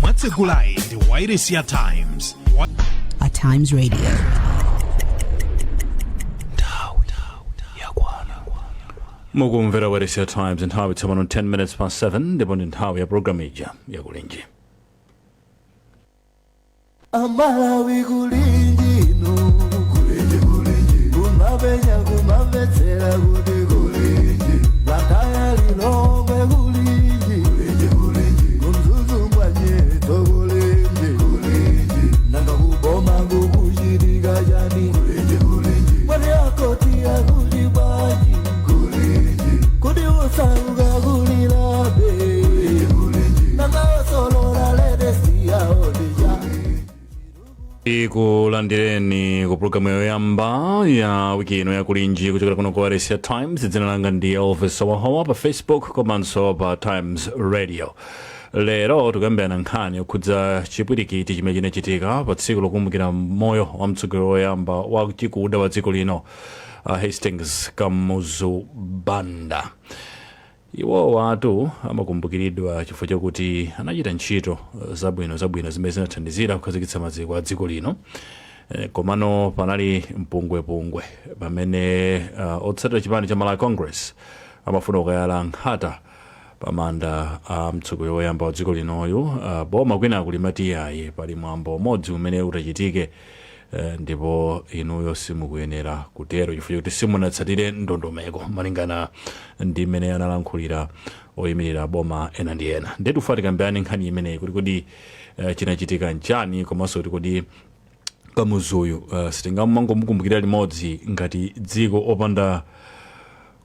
Matsekulai the Wireless Times. At Times Radio. Mukumvera Wireless Times nthawi tsopano 10 minutes past 7 ndipo ndi nthawi ya programu ija yakulinji. Amalawi kulinji no kulinji kumabenya kumabetsera kuti kulinji lataya lilongwe kulinji kumzuzu mwanyeto kulinji nanga kuboma kukuchitika chani mwani akoti akulibaji kuti usaruka kulilabe nanga osolola ledesi yaonija. Ikulandireni ku programu yoyamba ya wiki ino yakulinji kuchokera kuno ku Wireless Times. Dzina langa ndi Elvis Sowahowa pa Facebook komanso pa Times Radio. Lero tikuyambirana nkhani yokhudza chipwirikiti chimene chinachitika pa tsiku lokumbukira moyo wa mtsogoleri woyamba wa chikuda wa dziko lino Hastings Kamuzu Banda. Iwo watu amakumbukiridwa chifukwa chakuti anachita ntchito zabwino zimene zinathandizira kukhazikitsa maziko a dziko lino. Komano panali mpungwepungwe pamene otsatira chipani cha Malawi Congress amafuna kukayala nkhata pamanda a mtsogoleri woyamba wa dziko linoyu. Boma kwina akulimati yayi pali mwambo umodzi umene utachitike ndipo inuyo simukuyenera kutero chifukwa kuti simunatsatire ndondomeko malingana ndi mmene analankhulira oyimirira boma ena ndi ena. Ndetu tikambirane nkhani imeneyi kuti kodi chinachitika nchani komanso kuti kodi Kamuzuyu sitingamangomukumbukira limodzi ngati dziko opanda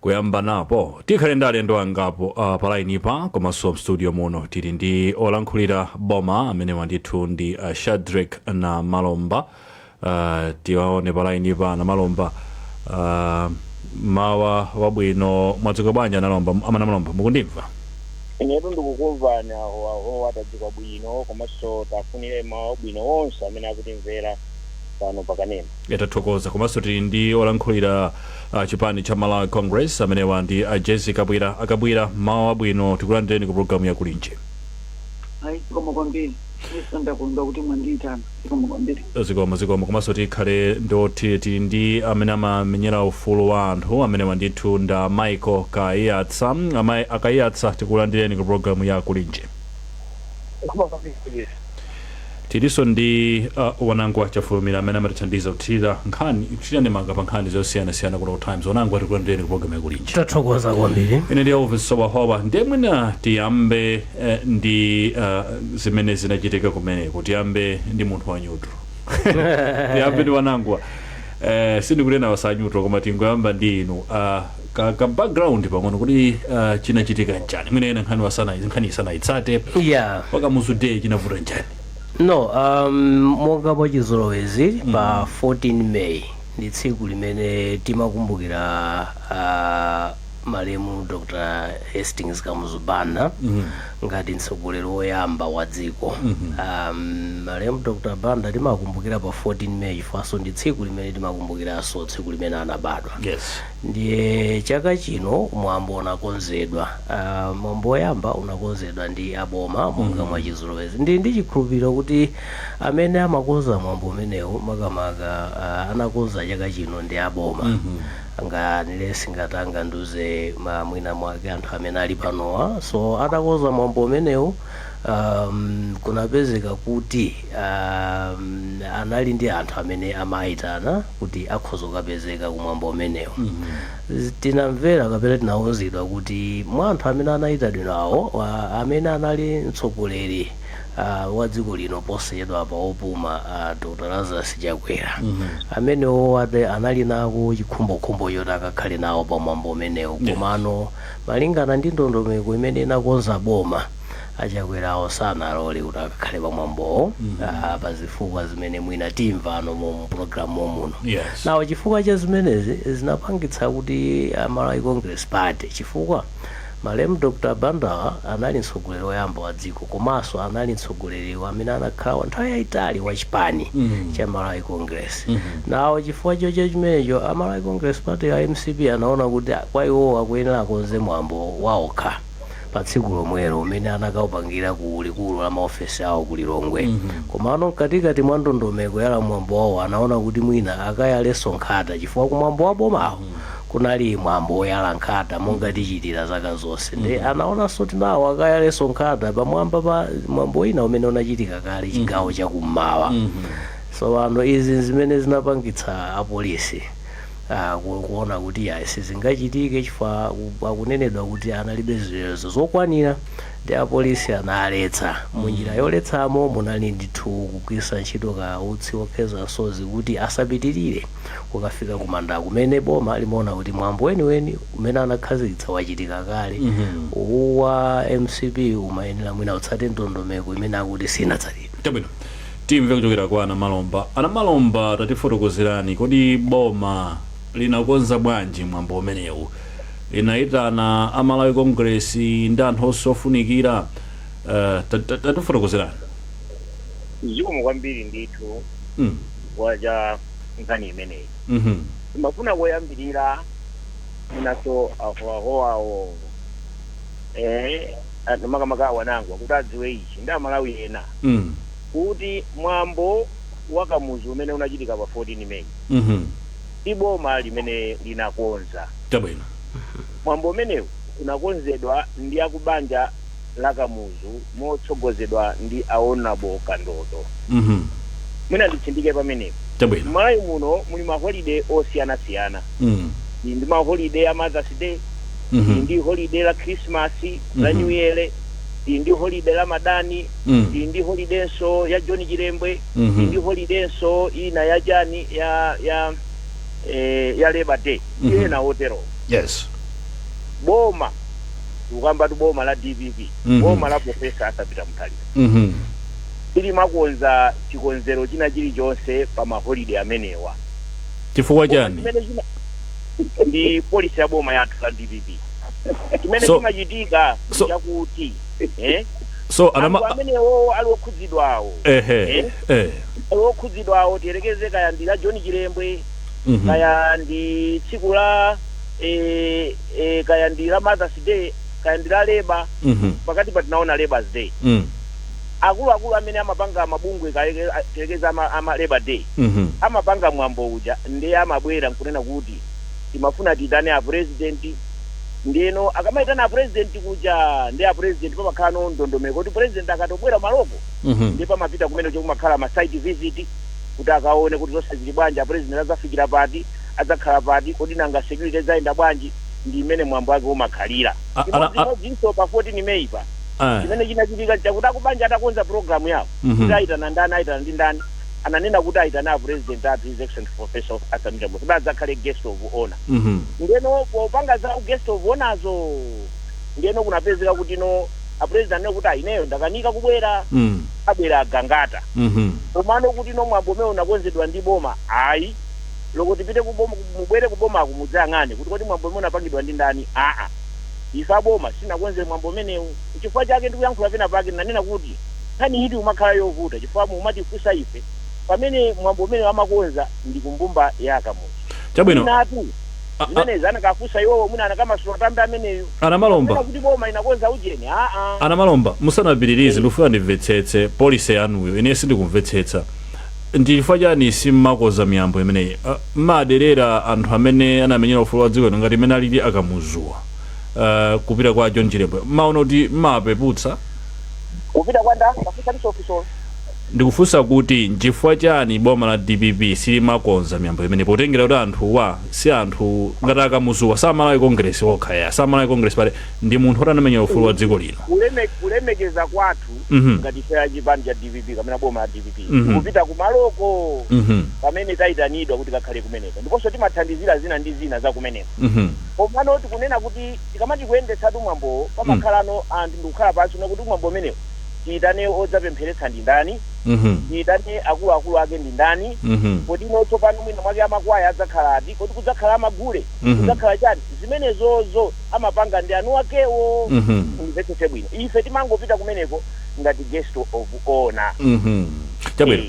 kuyamba napo. Tikhale ndi alendo angapo palainipa komanso studio muno tili ndi olankhulira boma amene wandithu ndi Shadrack na Malomba. Tiwaone palainipa na Malomba. Mawa wabwino mwadziko bwanji analomba amana Malomba mukundimva? Inetu ndikukumvani aho watadziko bwino komanso tafunire mawa wabwino wonse amene akutimvera pano pakanema. Yatathokoza komanso tili ndi olankhulira chipani cha Malawi Congress amene wandi Jessica akabwira mawa wabwino tikulandireni ku programu yakulinji. Ayi koma kwambiri nisanda kundo kuti mwanditana koma kwambiri zikomo komanso tikhale ndoti tili ndi amene amamenyera ufulu wa anthu amene wandithu nda Michael Kaiyatsa. Akaiyatsa tikulandireni ku programu yakulinji. Tiliso ndi wanangwa chafulumira amene amatithandiza kuthira nkhani kuthira ndemanga pa nkhani zosiyana kuno Times. Wanangwa tikulandireni ku programu yakulinji. Tathokoza kwambiri. Ine ndi Elvis Sowahowa. Ndemwina tiyambe ndi zimene zinachitika kumeneko. Tiyambe ndi munthu wa nyutro. Tiyambe ndi wanangwa. Sindikunena wasanyutro koma tingoyamba ndi inu. Ka background pang'ono kuti chinachitika nchani. Mwina ena nkhani isanayitsate. Yeah. Kamuzu Day chinavuta nchani. No, monga mwachizolowezi pa 14 May ndi tsiku limene timakumbukira malemu Dr. Hastings Kamuzu Banda ngati mtsogoleri woyamba wa dziko. Malemu Dr. Banda timakumbukira pa 14 May chifukwa ndi tsiku limene timakumbukiranso tsiku limene anabadwa. Yes. Ndiye chaka chino mwambo unakonzedwa. Mwambo woyamba unakonzedwa ndi aboma monga mwachizolowezi. Ndi chikhulupiriro kuti amene amakonza mwambo umenewu makamaka anakonza chaka chino ndi aboma. Singatanga nduze mwina mwake anthu amene ali panowa. So atakonza mwambo umenewu kunapezeka kuti anali ndi anthu amene amayitana kuti akhoza kukapezeka kumwambo umenewu. Tinamvera kapena tinawuzidwa kuti mwa anthu amene anayitanidwawo amene anali mtsogoleri wa dziko lino posachedwa pa opuma Dr. Lazarus Chakwera. Amenewo anali nako chikhumbokhumbo choti akakhale nawo pa mwambo umenewu. Komano malingana ndi ndondomeko imene inakonza boma Achakwerawo sanalole kuti akakhale pa mwambowo pa zifukwa zimene mwina timva mu programu muno. Nawo chifukwa cha zimenezi zinapangitsa kuti Malawi Congress Party chifukwa malemu Dr. Bandawa anali mtsogoleri woyamba wa dziko komanso anali mtsogoleri amene anakhala nthawi yayitali wa chipani cha Malawi Congress. Nawo chifukwa chimenecho a Malawi Congress Party ya MCP anaona kuti kwa iwo akuyenera akonze mwambo waokha pa tsiku lomwelo umene anakaupangira ku likulu la maofesi awo ku Lilongwe. Komano katikati mwa ndondomeko ya mwambo wawo anaona kuti mwina akayalenso nkhata chifukwa kumwambo wa bomawo kunali mwambo woyala nkhata monga tichitira zaka zonse. Ndi anaonanso kuti nawo akayalenso nkhata pamwamba pa mwambo wina umene unachitika kale chigawo chakummawa. So ano izi zimene zinapangitsa apolisi kuona kuti sizingachitike chifukwa akunenedwa kuti analibe zilezo zokwanira ndi apolisi analetsa. Munjira yoletsamo munali ndithu kugwiritsa ntchito kautsi wokheza sozi kuti asapitirire kukafika kumanda kumene boma limaona kuti mwambo weniweni umene anakhazikitsa wachitika kale. Wa MCP umayenera mwina utsate ndondomeko imene akuti sinatsatidwe. Timve kuchokera kwa Anamalomba. Anamalomba tatifotokozerani kodi boma linakonza bwanji mwambo umenewu, linayitana a Malawi Congress ndi anthu osofunikira, tatifotokozerani. Zikomo kwambiri ndithu waja nkhani imeneyi. Mafuna koyambirira munaso ahoaho makamaka wanangu kuti adziwe ichi ndi Amalawi ena kuti mwambo wakamuzi umene unachitika pa 14 Meyi iboma limene linakonza. Tabwino. Mwambo umenewu unakonzedwa ndi akubanja la Kamuzu motsogozedwa ndi Honorable Kandodo. Mwina nditsindike pamenepo. Tabwino. Malawi muno muli maholiday osiyana-siyana. Ndi maholiday ya Mother's Day, ndi holiday la Christmas, la New Year, ndi holiday la Madani, ndi holiday so ya John Chilembwe, ndi holiday so ina ya jani ya Labor Day. Na hotero. Yes. Boma ukamba tu boma la DPP, boma la Professor Asapita Mutali. Ili makonza chikonzero china chili chonse pa maholiday amenewa. Chifukwa chani? Ndi policy ya boma yathu la DPP. Kimene chimachitika chakuti so amenewo alokhudzidwawo alokhudzidwawo tiyerekeze kaya ndi la John Chilembwe, kaya ndi tsiku la kaya ndi la Mother's Day, kaya ndi la Labor, pakati patinaona Labor's Day. Akulu amene amapanga mabungwe tiyerekeza ama Labor Day amapanga mwambo uja ndi amabwera nkunena kuti timafuna titane a president. Ndino akamaitana a president kuja ndi a president pamakhala ndondomeko kuti president akatobwera maloko ndi pamapita kumene chokumakhala ma site visit kuti akaone kuti zonse zili bwanji, a president azafikira pati, adzakhala pati, kodi nanga security zaenda bwanji. Ndi imene mwambo wake umakhalira. Ndipo pa 14 Meyi pa chimene chinachitika chakuti akubanja atakonza program yawo kuti aitana ndani aitana ndi ndani, ananena kuti aitana a president at his excellent professor Asapita Mutali kuti adzakhale guest of honor. Ndeno popanga za guest of honorzo ndeno kunapezeka kuti a president nekuti ineyo ndakanika kubwera abwera agangata. Komano kuti mwambo umene unakonzedwa ndi boma ayi lokuti pite kuboma mubwere kuboma kumudzayang'ane kuti kodi mwambo umene unapangidwa ndi ndani. Ifa boma sinakonze mwambo umenewu. Chifukwa chake ndikuyankhula pena pake nanena kuti nkhani iti umakhala yovuta chifukwa mumati kusa ife pamene mwambo umene amakonza ndi kumbumba ya Kamuzu. Chabwino. Natu zimene anakafusa iwowo mwina anakamasula tambe ameneyo. Anamalomba. Kuti boma inakonza ujeni. Anamalomba musanapitirize ndifuna ndimvetsetse policy yanuyo ine sindikumvetsetsa. Ndi chifukwa chani simmakoza miyambo imeneyi maderera anthu amene anamenyera ufulu wa dziko ngati imene alili akamuzuwa kupita kwa John Chilembwe maona kuti mapeputsa kupita kwa nda kafusa ndi official. Ndikufunsa kuti nchifukwa chani boma la DPP silimakonza miyambo imene potengera kuti anthu si anthu ngati akamuzuwa sa Malawi Congress okha sa Malawi Congress pale ndi munthu oti anamenyera ufulu wa dziko lino. Kulemekeza kwathu ngati fa chipani cha DPP kamena boma la DPP kupita kumaloko pamene taitanidwa kuti kakhale kumeneka ndiponso timathandizira zina ndi zina za kumeneka. Komano tikunena kuti tikamati kuyendetsa mwambo pamakhalano anthu ndikukhala pansi kuti mwambo umenewo tiitane odzapempheretsa ndi ndani, ndiyitane akuluakulu ake ndi ndani kodi tsopano mwina mwake amakwaya adzakhaladi kodi kudzakhala amagule kudzakhala chani zimenezozo amapanga ndi anu akewo mumvetsetse bwino ife timangopita kumeneko ngati guest of honor chabwino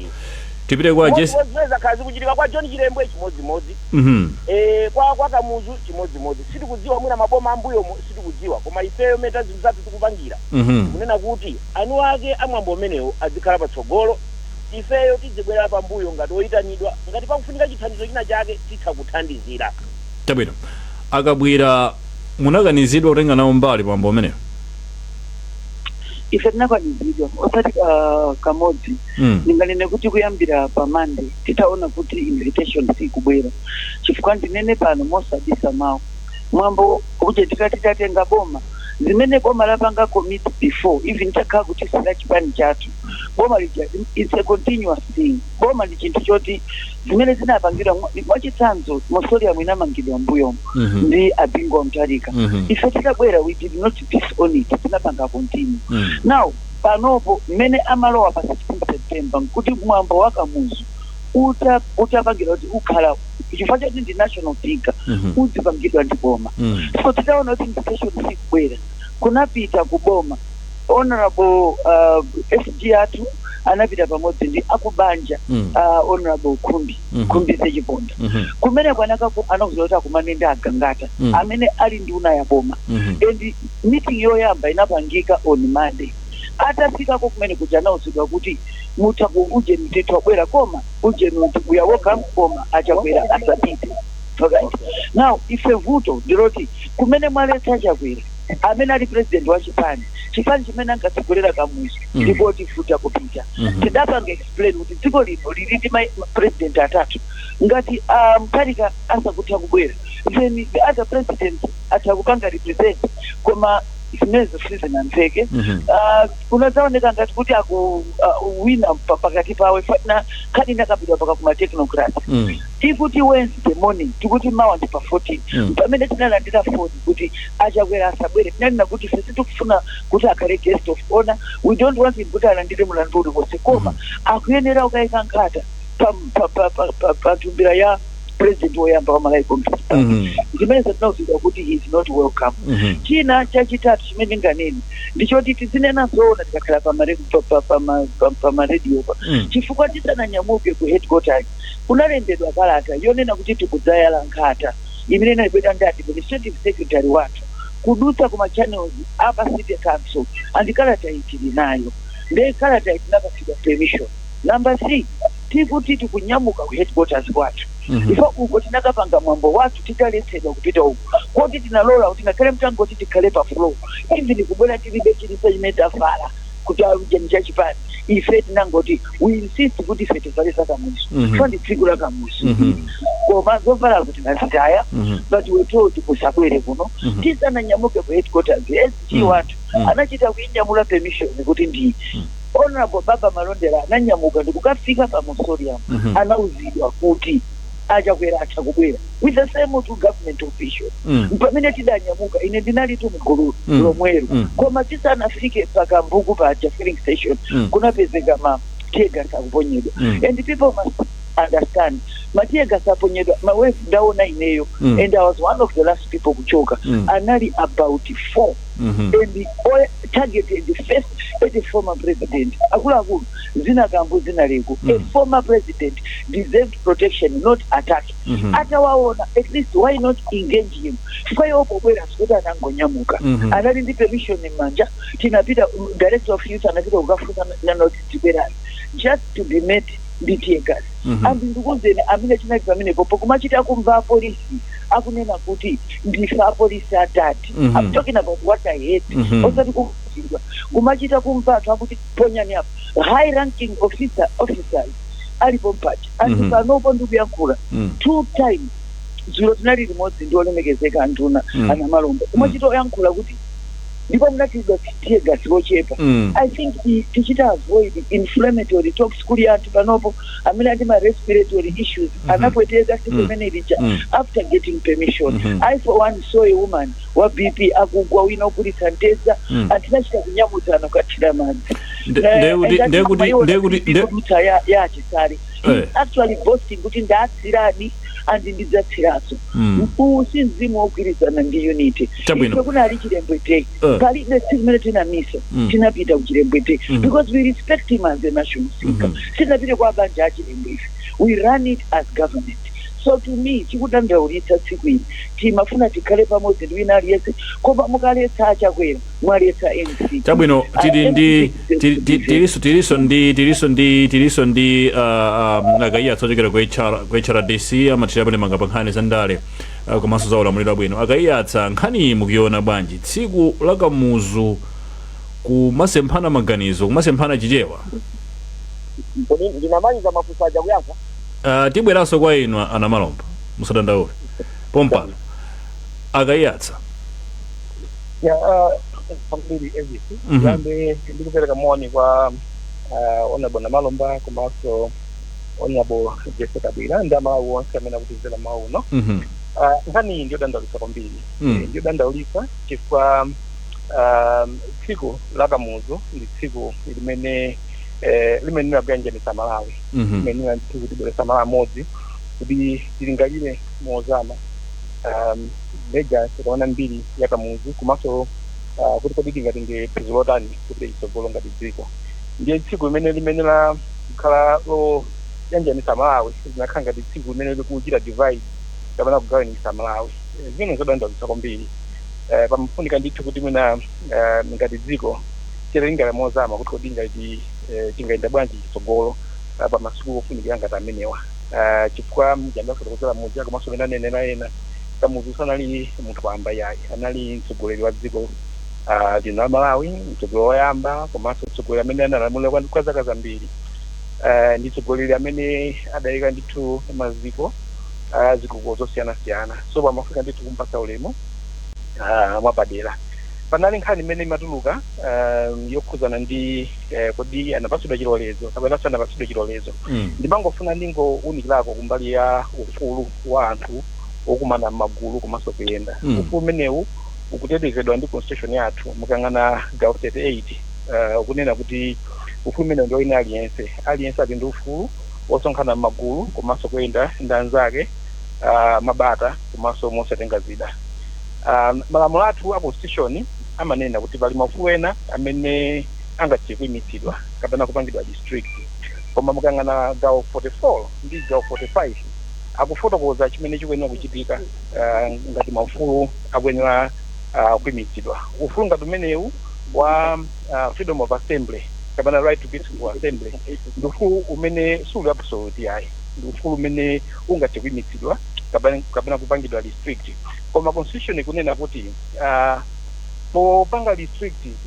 tipite kwa zoziweza khazi kuchitika kwa John Chilembwe chimodzimodzi kwa Kamuzu chimodzimodzi sitikudziwa mwina maboma ambuyomo sitikudziwa koma ifeyo meta zinthu zathu tikupangira kunena kuti anu ake amwambo amenewo azikhala patsogolo ifeyo tizibwera pambuyo ngati oyitanidwa ngati pakufunika chithandizo china chake titha kuthandizira chabwino akabwera munakanizidwa kutenga nawo mbali mwambo amenewo ife tinakanizidwa osati kamodzi ndinganene kuti kuyambira pa Monday titaona kuti invitation sikubwera chifukwa ndinene pano mosabisa mawu mwambo kuti titatenga boma zimene boma lapanga commit before even takhala kuti sila chipani chathu boma lija it's a continuous thing boma ndi chinthu choti zimene zinapangira mwachitsanzo mosoli mwina mangidwa mbuyo ndi Abingo Mtarika ife tikabwera we did not disown it tinapanga continue now panopo mmene amalowa pa 16 September kuti mwambo wa Kamuzu utapangira kuti ukhala chifukwa choti ndi national figure uzipangidwa ndi boma so titaona kuti invitation sikubwera kunapita kuboma honorable SG atu anapita pamodzi ndi akubanja honorable Khumbi Sechiponda kumene kwanakapo anakuzoti akumanenda agangata amene ali ndi una ya boma and meeting yoyamba inapangika on Monday atafikako kumene kuja anauzidwa kuti mutabu uje mteto wabwera koma uje mtubuya woka koma achakwera asapite right now ife vuto ndiloti kumene mwaleta achakwera amene ali president wa chipani chimene angatsogolera Kamuzu ndipo tifuta kupita tidapanga explain kuti dziko lino lili ndi president atatu ngati Mtarika asakutha kubwera then the other president atakupanga represent koma izimezo sizinamveke kunazaoneka ngati kuti wina pakati pawe na kadi nakapidwa paka kuma technocrat tikuti Wednesday morning tikuti mawa ndi pa 14 pamene tinalandira phone kuti achakwera asabwere tinanena kuti sisi tikufuna kuti akhale guest of honor we don't want him kuti alandire mulandu uliwonse koma akuyenera ukayika nkhata pa tumbira ya president woyamba wa Malawi Congress zimene zinazidwa kuti he is not welcome china chachitatu chimene nganeni ndichoti tizinena zoona tikakhala pa radio chifukwa tisananyamuke ku headquarters kunalembedwa kalata yonena kuti tikudzayala nkhata imene inabwera ndi administrative secretary wathu kudutsa kuma channels apa city council and kalata itili nayo ndi kalata itinapasidwa permission number 3 tikuti tikunyamuka ku headquarters kwathu ifo uko tinakapanga mwambo wathu titaletsedwa kupita uko koti tinalola kuti ngakhale mtango kuti tikhale pa floor even kubwera tilibe chilisa chimetafala kuti alujeni chachipani ife tinangoti we insist kuti ife tivalisa Kamuzu fondi tsiku la Kamuzu koma zovala kuti nazitaya but we told kusabwere kuno tisananyamuke ku headquarters SG wathu anachita kuinyamula permission kuti ndi honorable Baba Malondera ananyamuka ndikukafika pa Mosorium anauzidwa kuti achakwera achakubwera with the same to government official pamene tidanyamuka ine ndinali tu mgulu lomwero koma tisanafike pakambuku pa filling station kunapezeka matega sakuponyedwa and people must understand matega saponyedwa mawefu ndaona ineyo and I was one of the last people kuchoka anali about 4 and the targeted the first the former president akulu zinakambu zinaleko a former president deserved protection not attack atawaona at least why not engage him kwa hiyo pobwera sikuti anangonyamuka anali ndi permission manja tinapita director of youth anapita ukafuna na notice tibera just to be met nditiegas andikuzeni amene chinali pamene popo kumachita kumva polisi akunena kuti ndifa polisi atati I'm talking about what I hate osati kuzidwa kumachita kumva kuti ponyani hapo high ranking officers alipo mpacha andipanopo ndikuyankhula 2 times zulo tinali limodzi ndiolemekezeka antuna ana malombo kumachita yankhula kuti ndipo munatidwa tiye gasi wochepa. I think tichita avoid inflammatory talks kuli anthu panopo amene ati ma respiratory issues anapweteka siku imene ilicha after getting permission. I for one saw a woman wa BP akugwa wina okulitsa nteza atinachita kunyamuzana kathira madzi. Ndekuti ya chisari. Actually boasting kuti ndatsirani and ndidzatsiraso. Usi mzimu wogwirizana ndi unity. Ife kuna ali chilembwete. Palibe simene tinamisa. Tinapita kuchilembwete. Because we respect him as a national speaker. Tinapita kwa banja achilembwete. We run it as government. So to me, chikudandaulitsa tsiku ili timafuna tikhale pamodzi ndi wina aliyese koma mukaletsa achakwera mwaletsa MC. Chabwino tiliso ndi akaiya atsochokera ku HRDC amatira pale manga pankhani za ndale komanso za ulamuliro bwino. Akaiya atsa nkhani mukuiona bwanji tsiku la kamuzu kumasemphana maganizo kumasemphana chichewa. Ndinamaliza mafunso aja kuyankha. Tibweranso kwa inu ana Malomba musadandaule pompano akayatsa completely everything yambe ndikupereka moni kwa honorable Malomba komanso honorable Jesse Kabila ndamawu onse amene akutizera mawu no nkhani ndiyo dandaulitsa kwambiri ndiyo dandaulitsa chifukwa tsiku la kamuzu ndi tsiku limene nabwanjanisa Malawi limene tikutibweresa Malawi modzi kuti tilingalire mozama lega tikaona mbiri ya kamuzu komanso kuti kodi tingatenge phezu lotani kuti itsogolo ngati dziko. Ndiye tsiku limene la kukhala loyanjanisa Malawi linakhala ngati tsiku limene likuchita divide kapena kugawanisa Malawi. Zimene zodandaulitsa kwambiri pamafunika ndithu kuti mwina ngati dziko tilingala mozama kuti kodi ngati tingaenda bwanji chitsogolo pamasiku ofunikira ngati amenewa chifukwa mjandafotokozera mudzi komanso amene anenera ena kamuzu sanali munthu wamba yayi anali mtsogoleri wa dziko lino la Malawi, mtsogoleri woyamba komanso mtsogoleri amene analamulira kwa zaka zambiri ndi mtsogoleri amene adayika ndithu maziko zikuko zosiyanasiyana. So pamafika ndithu kumpatsa ulemu mwapadera. Panali nkhani imene imatuluka yokhuzana ndi kodi anapatsidwa chilolezo kapena sanapatsidwa chilolezo. Ndimangofuna ndingounikirako kumbali ya ufulu wa anthu okumana magulu komanso kuyenda. Ufulu umenewu ukutetezedwa ndi constitution yathu mukangana gawo 38 ukunena kuti ufulu umenewu ndi wina aliyense ali ndi ufulu osonkhana magulu komanso kuyenda ndi anzake mabata komanso mosatenga zida. Malamulo athu a constitution amanena kuti pali maufulu ena amene angathe kuimitsidwa kapena kupangidwa district. Koma mukangana gawo 44 ndi gawo 45 akufotokoza chimene chikuyenera kuchitika ngati maufulu akuyenera kuimitsidwa. Ufulu ngati umenewu wa freedom of assembly kapena right to peaceful assembly ndi ufulu umene suli absolute yayi, ndi ufulu umene ungathe kuimitsidwa kapena kupangidwa district. Koma constitution ikunena kuti popanga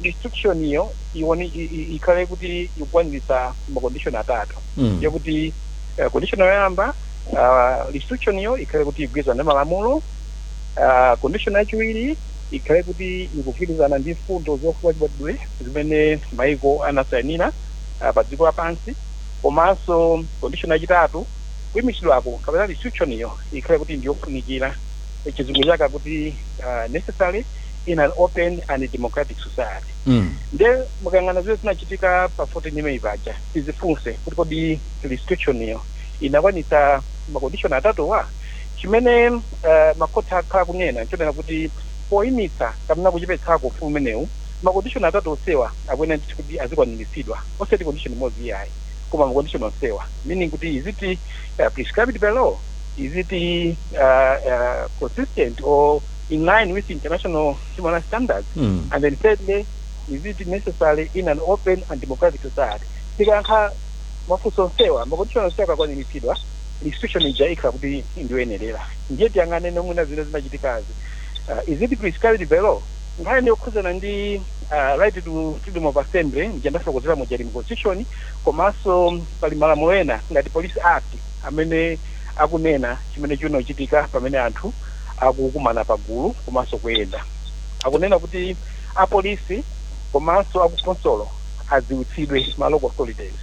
restriction iyo ikhale kuti ikwanirisa macondition atatu yakuti condition yoyamba restriction iyo ikhale kuti igwirizana ndi malamulo. Condition yachiwiri ikhale kuti ikugwirizana ndi mfundo zofuna chibadwidwe zimene maiko anasayinira pa dziko lapansi. Komanso condition yachitatu kuimitsidwako kapena restriction iyo ikhale kuti ndiyofunikira chizungu chake kuti necessary in an open and democratic society. Nde mukangana zile zinachitika pa 14 May paja tizifunse kuti kodi restriction iyo inakwanitsa macondition atatu wa chimene makoti akhala kunena nchonena kuti poimitsa kapena kuchipetsako ufulu umenewu macondition atatu osewa akuyenera kuti azikwaniritsidwa osati condition imodzi yayi koma macondition osewa, meaning kuti is it prescribed by law, is it consistent or in line with international human rights standards, and then thirdly, is it necessary in an open and democratic society. Tikankha mafunso onsewa macondition onsewa akakwaniritsidwa restriction ija ikhala kuti ndiyoyenerera. Ndiye tiyang'ane nomwina zine zinachitikazi is it prescribed by law. Nkhani yokhuzana ndi right to freedom of assembly ndiyandafotokozera mujali mu constitution komanso pali malamulo ena ngati police act amene akunena chimene chinochitika pamene anthu akukumana pagulu komanso kuyenda. Akunena kuti apolisi komanso akukonsolo adziwitsidwe ma local authorities.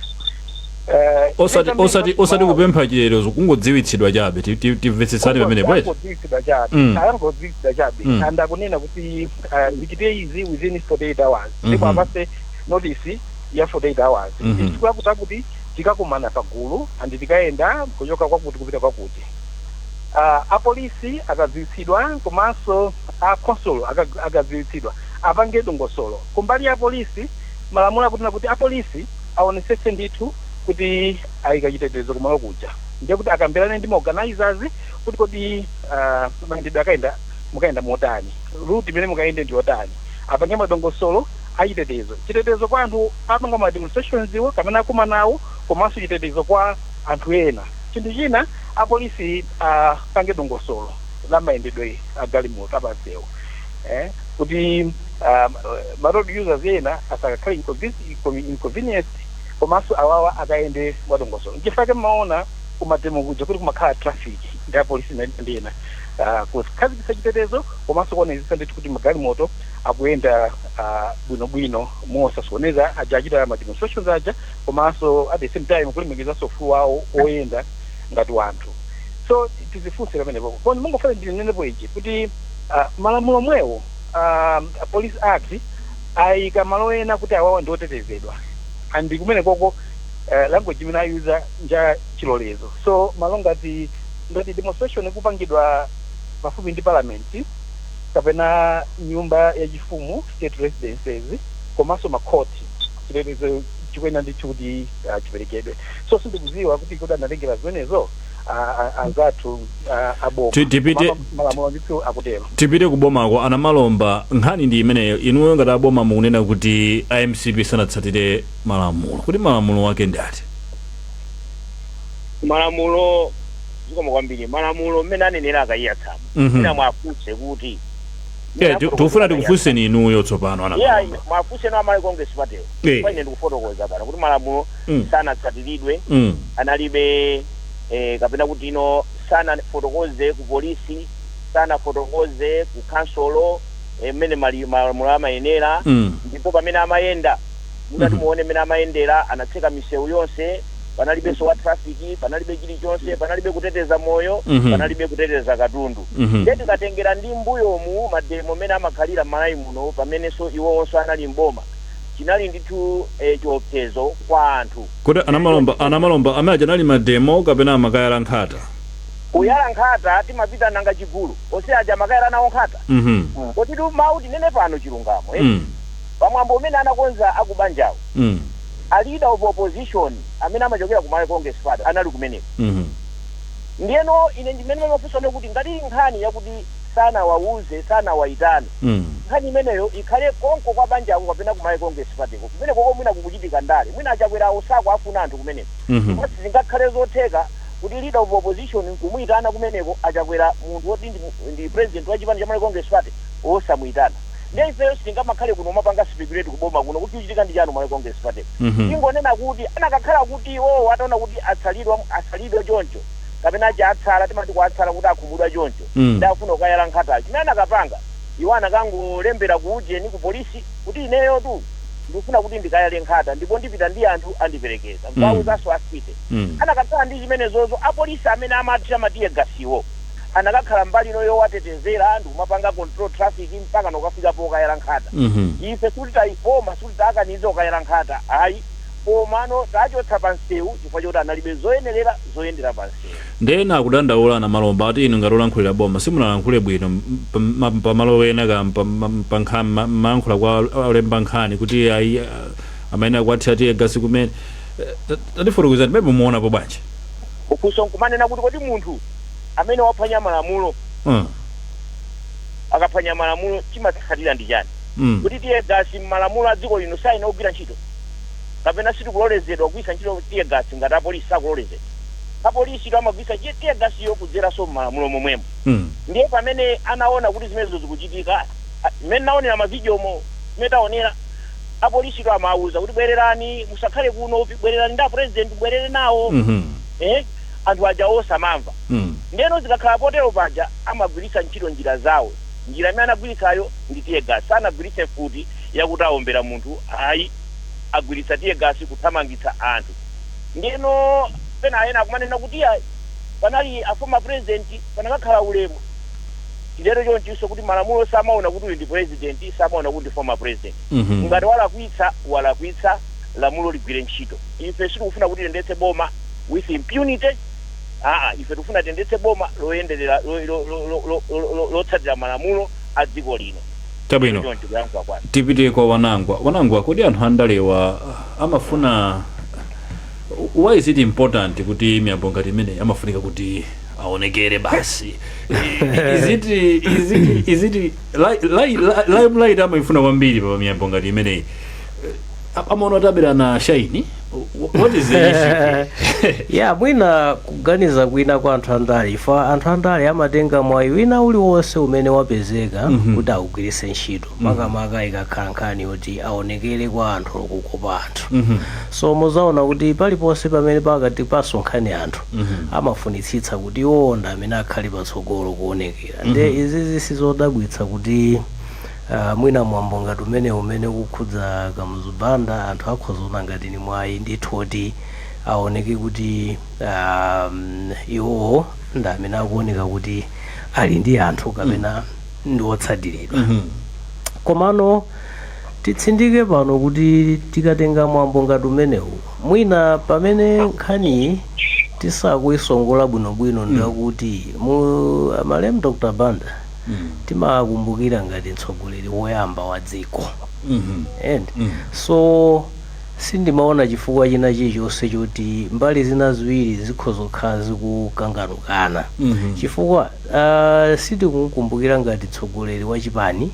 osati kupempha chilerezo kungodziwitsidwa chabe timvetsetsane pamene bwezi ayangodziwitsidwa chabe and akunena kuti ndichite izi within 48 hours ndipo apase notice ya 48 hours tikulakuta kuti tikakumana pagulu and tikayenda kuchoka kwakuti kupita kwakuti. Apolisi akadziwitsidwa komanso akonsolo akadziwitsidwa apange dongosolo kumbali ya polisi. Malamulo akutina kuti apolisi aonesese ndithu kuti ayika chitetezo kumalo kuja ndiye kuti akambirane ndi organizers kuti kodi mayendedwe akaenda mukaenda motani, route imene mukaende ndi yotani, apange madongosolo chitetezo kwa anthu apanga ma demonstrations iwo kamene akuma nawo komanso chitetezo kwa anthu ena. Chinthu china apolisi apange dongosolo la mayendedwe agalimoto apansewo kuti ma road users ena asakakhale inconvenience komanso awawa akaende mwadongosolo. Nchifukwa maona kumatemo kuja kuti kumakhala traffic ndi apolisi ndiyena kukhazikitsa chitetezo komanso kuonetsetsa ndithu kuti magalimoto akuyenda bwinobwino mosasokoneza aja achita ma demonstrations aja komanso at the same time kulemekeza ufulu wawo oyenda ngati wanthu. So tizifunse pamenepo kodi mungofuna ndinenepo ichi kuti malamulo mwewo Police Act ayika malo ena kuti awawa ndi otetezedwa and kumene koko language imene ayuza nja chilolezo. So malo ngati demonstration kupangidwa pafupi ndi parliament kapena nyumba ya chifumu state residences komanso makoti chilerezo chikwena ndi kuti chiperekedwe. So sindikuziwa kuti kodi analengera zimenezo anzathu abo malamulo ndithu akutero. Tipite kubomako ana Malomba nkhani ndi imeneyo inuyo ngati aboma mukunena kuti IMCP sanatsatire malamulo kuti malamulo wake ndati malamulo zikoma kwambiri malamulo mmene anenera akayiyatsama ina mwafunse kuti tufuna tikufunseni inuyo tsopano ana mwafunse no amale Congress pateo kwene ndikufotokoza pano kuti malamulo sanatsatiridwe analibe kapena kuti ino sana fotokoze ku polisi sana fotokoze ku kansolo mmene malamulo amayenera ndipo pamene amayenda mudati muone mmene amayendera anatseka misewu yonse panalibe so wa traffic panalibe chilichonse panalibe kuteteza moyo panalibe kuteteza katundu. Ndeti katengera ndi mbuyomu mademo mmene amakhalira malayi muno pamene so iwonso anali mboma chinali ndithu chiopsezo kwa anthu. Kuti ana Malomba amene anali mademo kapena amakayala nkhata kuyala nkhata timapita nanga chigulu ose aja amakayala nawo nkhata kuti mauti nene pano chilungamo pamwambo umene anakonza akubanjawo a leader of opposition amene amachokera ku Malawi Congress Party anali kumeneko ndiyeno ine ndimene mafunso kuti ngati nkhani yakuti sana wauze sana waitane nkhani imeneyo ikhale konko kwa banjawo kapena ku Malawi Congress Party kumene koko mwina kukuchitika ndale mwina achakwera osako afuna anthu kumeneko kuti zingakhale zotheka kuti leader of opposition kumuyitana kumeneko achakwera munthu woti ndi president wa chipani cha Malawi Congress Party osamuyitana. Ndiye ifeyo singamakhale kuno mapanga speculate kuboma kuno kuti uchitika ndi chanu Malawi Congress Party ingonena kuti anakakhala kuti ataona kuti atsalidwe choncho kapena atsala timati kwatsala kuti akhumudwa choncho ndafuna ukayala nkhata chimene anakapanga iwo anakangolembera ku ujeni ku polisi kuti ineyo tu ndifuna kuti ndikayale nkhata ndipo ndipita ndi anthu andiperekeza ngauzaso asite anakatala ndi chimenezozo apolisi amene amathira matiye gasiwo anakakhala mbali ino yowatetezera anthu kumapanga control traffic mpaka nokafika po ukayala nkhata ife kuti tayipoma kuti takaniza ukayala nkhata ayi pomano tachotsa pansewu chifukwa choti analibe zoyenerera zoyendera pansewu. Ndena akudandaula ana Malomba ati inu ngatolankhulira boma simunalankhule bwino pamalo ena mankhula kwa olemba nkhani kuti ayi amene akuathira tiye gasi kumene tatifotokozani bebe muonapo bwanji ufunso nkumanena kuti kodi munthu amene waphwanya malamulo akaphwanya malamulo chimatsatira ndi chani kuti tiye gasi malamulo a dziko lino saina kugwira ntchito kapena sitikulolezedwa kugwisa ntchito tiye gasi ngati apolisi sakulolezedwa apolisi amagwisa tiye gasi yo kudzera so malamulo momwemo ndiye pamene anaona kuti zimenezo zikuchitika mmene naonera mavidiomo mmene taonera apolisi amawuza kuti bwererani musakhale kuno bwererani nda president bwerere nawo anthu aja osamamva ndiyeno zikakhala potero paja amagwiritsa ntchito njira zawo njira imene anagwiritsayo ndi tiye gasi, sanagwiritse futi yakuti awombera munthu, ayi agwiritsa tiye gasi kuthamangitsa anthu. Ndeno pena ena akumanena kuti ayi panali a former president panakakhala ulemu. Chilero chonchiso kuti malamulo samaona kuti uyu ndi president, samaona kuti ndi former president. Ngati walakwitsa lamulo ligwire ntchito. Ife sitikufuna kuti tiyendetse boma with impunity. Ife tikufuna tiyendetse boma loyenderera lotsatira malamulo a dziko lino. Tabwino tipite kwa wanangwa kodi anthu andalewa amafuna, why is it important kuti miyambo ngati imene amafunika kuti aonekere basi? Is it limelight amaifuna kwambiri pa miyambo ngati imeneyi? Amaona tabera na shine? What is the issue? Yeah, mwina kuganiza kwina kwa anthu andale, ifa anthu andale amatenga mwayi wina uliwonse umene wapezeka kuti awugwiritse ntchito, makamaka ikakhala nkhani yoti aonekere kwa anthu okukopa anthu. So muzaona kuti paliponse pamene pakati pasonkhane anthu amafunitsitsa kuti iwo ndi amene akhale patsogolo kuonekera. Nde izi sizodabwitsa kuti mwina mwambo ngati umene kukhudza kamuzubanda anthu akhozaona ngati ni mwayi ndithu kuti aoneke kuti iwo ndi amene akuoneka kuti ali ndi anthu kapena ndi otsatiridwa. Komano titsindike pano kuti tikatenga mwambo ngati umenewu, mwina pamene nkhani tisakuyisongola bwinobwino ndakuti mu Malemu Dr. Banda timakumbukira ngati mtsogoleri woyamba wa dziko. So sindimaona chifukwa china chilichonse choti mbali zina ziwiri zikhozokhala zikukanganukana. Chifukwa sitikukumbukira ngati mtsogoleri wa chipani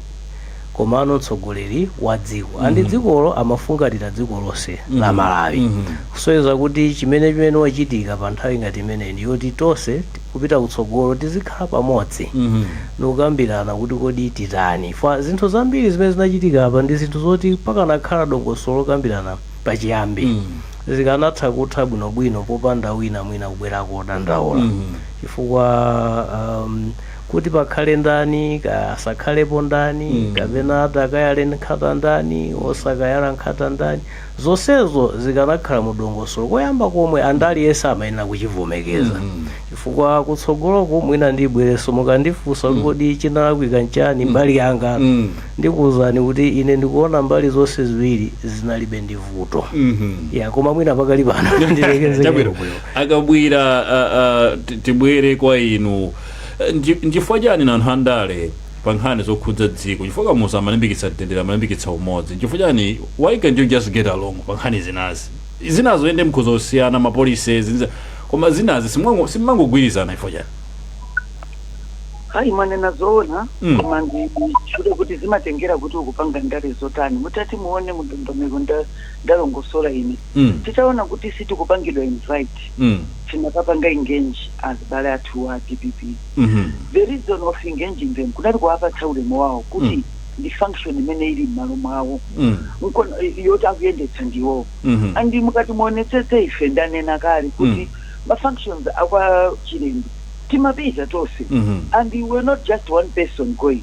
komano mtsogoleri wa dziko, andi dzikolo amafungatira dziko lonse la Malawi. Kusoweza kuti chimene wachitika pa nthawi ngati imeneyi ndiyoti tonse kupita kutsogolo tizikhala pamodzi nokambirana kuti kodi titani. Fa zinthu zambiri zimene zinachitika apa ndi zinthu zoti pakanakhala dongosolo lokambirana pachiyambi zikanatha kutha bwinobwino popanda wina mwina kubwerako odandaula. Chifukwa kuti pakhale ndani kasakhalepo ndani kapena atakayale nkhata ndani osakayala nkhata ndani, zonsezo zikanakhala mu dongosolo koyamba komwe andali yense amayenera kuchivomekeza. Chifukwa kutsogoloko mwina ndibwereso mukandifunsa kodi chinalakwika nchani mbali yanga, ndikuwuzani kuti ine ndikuona mbali zonse ziwiri zinalibe ndi vuto. Koma mwina pakali pano ndilekezeke akabwira tibwere kwa inu. Nchifukwa chani na anthu andale pa nkhani zokhudza dziko, chifukwa kamusa amalimbikitsa mtendere, amalimbikitsa umodzi, nchifukwa chani why can't you just get along pa nkhani zinazo ende mkhoza osiyana mapolisi koma zinazi simangogwirizana chifukwa chani? Hayi manena zoona koma ndichude kuti zimatengera kuti ukupanga ndale zotani. Mutati muone mudondomeko ndalongosola ine titaona kuti sitikupangidwa invite tinakapanga engage as bale athu wa DPP. The reason of engaging them kunali kuwapatsa ulemu wawo kuti ndi function imene ili m'malo mwawo yoti akuyendetsa ndiwo. Andi mukati muonetsetse ife ndanena kale kuti ma functions akwa Chilendo timapita tonse and we were not just one person going.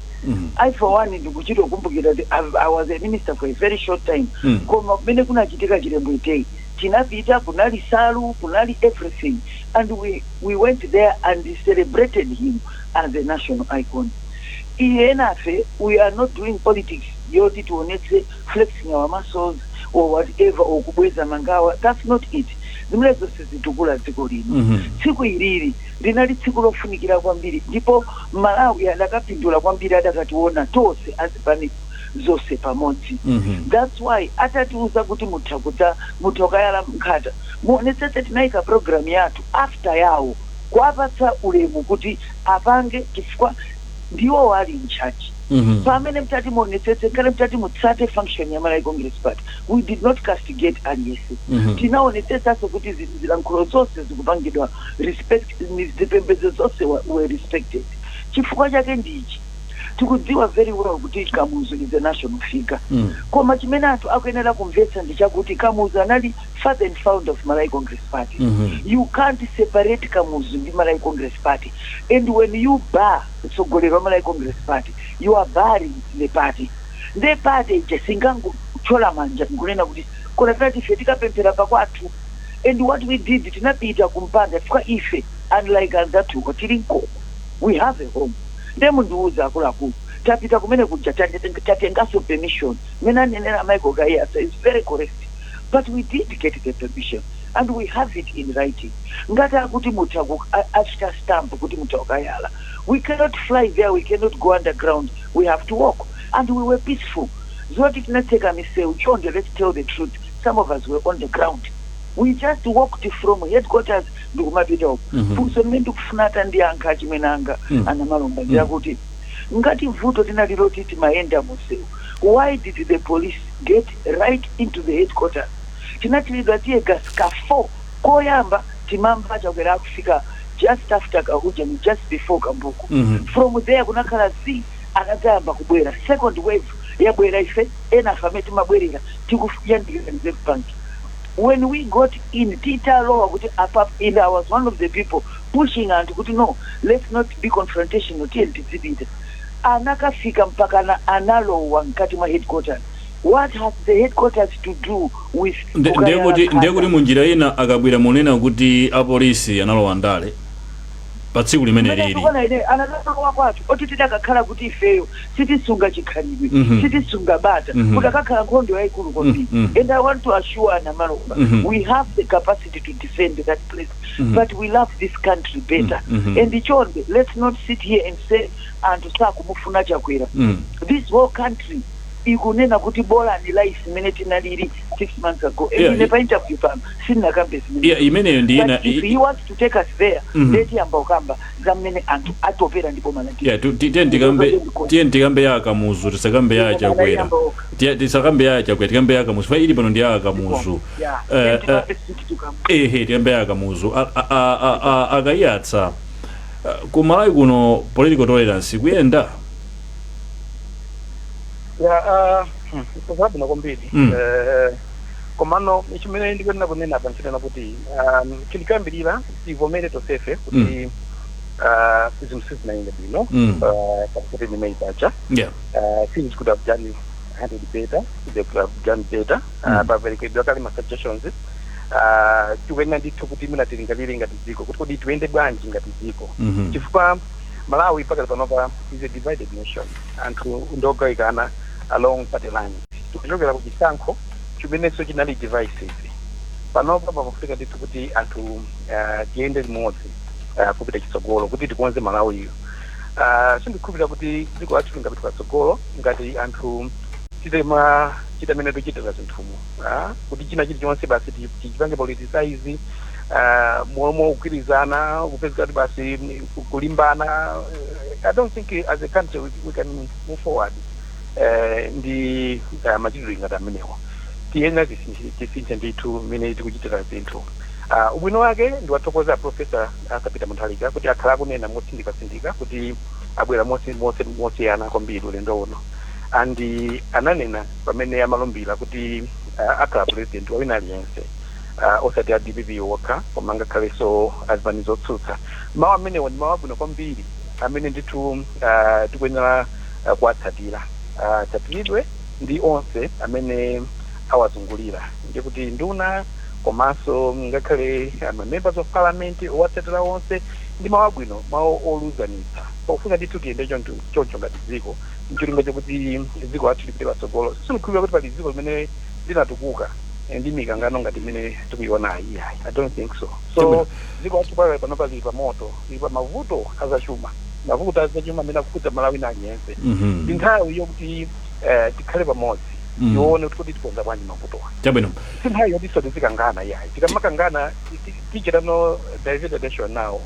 I for one ndikuchitokumbukira that I was a minister for a very short time. Koma kumene kunachitika Chilendo Day tinapita, kunali salu, kunali everything, and we went there and celebrated him as a national icon. Enafe, we are not doing politics yoti tuonetse flexing our muscles or whatever or kubweza mangawa. That's not it. Zimlezo sizitukula dziko lino. Tsiku ilili linali tsiku lofunikira kwambiri, ndipo Malawi adakapindula kwambiri, adakationa tonse azipani zose pamodzi. That's why atatiuza kuti mutokayala mkhata muonetsetse tinaika program yathu after yawo kuwapatsa ulemu kuti apange chifukwa ndiwo wali in charge. Pamene mtati muonetsetse kale mtati mutsate function ya Malawi Congress Party, we did not castigate aliyense. Tinaonetsetsa kuti zilankhulo zonse zikupangidwa respect, zipembedzo zonse were respected. Chifukwa chake ndichi tikudziwa very well kuti Kamuzu is a national figure koma chimene anthu akuyenera kumvetsa ndi chakuti Kamuzu anali father and founder of Malawi Congress Party. You can't separate Kamuzu ndi Malawi Congress Party, and when you bar mtsogoleri wa Malawi Congress Party you are barring the party. The party jasingango chola manja nkunena kuti kuna tati fetika pempera pakwathu, and what we did tinapita kumpanda fika ife unlike anzathu kotirinko we have a home. Ndemu ndiuza akulaku tapita kumene kuja tatengaso permission mena nenera Michael Gayasa is very correct, but we did get the permission and we have it in writing. Ngata kuti mutago after stamp kuti mutagayala, we cannot fly there, we cannot go underground, we have to walk, and we were peaceful. Zoti tinateka miseu chonde, let's tell the truth, some of us were on the ground. We just walked from headquarters ndikumapita uko fusemende kufunata ndi ankachi menanga ana malomba yakuti ngati vuto tinalilo titi maenda museu, why did the police get right into the headquarters? Tinatilidwa tiye gaska 4 koyamba timamba chakwera kufika just after Kahuja, just before Kambuku. From there kunakhala Z anatamba kubwera second wave yabwera ife ena fameti mabwerera tikufuyandira Reserve Bank. When we got in Tita Law, I was one of the people pushing and no, let's not be confrontational. Anaka fika mpaka na analo wankati ma headquarters. What has the headquarters to do with ndekuti munjira ina akabwira monena kuti apolisi analo wandale patsiku limene lili anataka kwathu otitida kakhala kuti ifeyo sitisunga chikhalidwe sitisunga bata kuti akakhala nkhondo yayikulu kwambiri, and I want to assure Anamalomba we have the capacity to defend that place, but we love this country better, and ichonde let's not sit here and say anthu sakumufuna chakwera. This whole country ikunena kuti bola ni life minute naliri 6 months ago, and in the interview sina campus imeneyo ndi ina if he wants to take us there leti ambao kamba zamene antu atopera ndipo malaki tikambe ya Kamuzu tisakambe ya chakwera tisakambe ya chakwera tikambe ya Kamuzu fa ili pano ndi ya Kamuzu tikambe ya Kamuzu akayatsa kumalawi kuno political tolerance kuyenda sababu nakwambiri komano ichimene ndikwenda kunena apa nchitana kuti tilikambirira tivomere tosefe kuti zinthu sizinaende bwino pakuti nimeitacha things could have done handled better, they could have done better, paverekedwa kali ma suggestions tiwena ndithu kuti mina tilingalire ngati dziko kuti tiwende bwanji ngati dziko chifukwa Malawi pakati panopa is a divided nation anthu ndogawikana along party lines. Tukichokera ku chisankho chimeneso chinali divisive panopa pakufika ndithu kuti anthu tiende limodzi kupita chitsogolo kuti tikonze Malawi iyo. Sindikhulupirira kuti dziko lathu lingapita patsogolo ngati anthu chita mene tochitira zinthumu kuti china chilichonse basi tichipange politicize more ukwirizana kupezeka basi kulimbana. I don't think as a country we can move forward ndi machitidwe ngati amenewo tiyena tisinche ndithu mene tikuchitira zinthu. Ubwino wake ndiwathokoza Professor Kapita Mutharika kuti akhala kunena motsindika kuti abwera mosiyana kwambiri ulendo uno andi ananena pamene amalombira kuti akhala president wa wina aliyense osati a DPP wokha koma ngakhalenso azipani zotsutsa. Mawu amenewo ndi mawu abwino kwambiri amene ndithu tikuyenera kuwatsatira tsatiridwe ndi onse amene awazungulira ndikuti nduna komanso ngakhale members of parliament owatsatira onse ndi mawu abwino mawu oluzanitsa pofuna ndithu tiyende choncho ngati dziko mchilingo chakuti dziko lathu lipite patsogolo. Sindikukhulupirira kuti pali dziko limene linatukuka ndi mikangano ngati imene tikuiona iyi. I don't think so. So dziko lathu pale panopa lili pa moto, lili pa mavuto azachuma, mavuto azachuma amene akukhudza Malawi na aliyense. Ndi nthawi yokuti tikhale pamodzi tione kuti tikonza bwanji mavutowa. Chabwino Sinthawi yoti sote tikangana yayi tikamakangana tichita no diverted attention now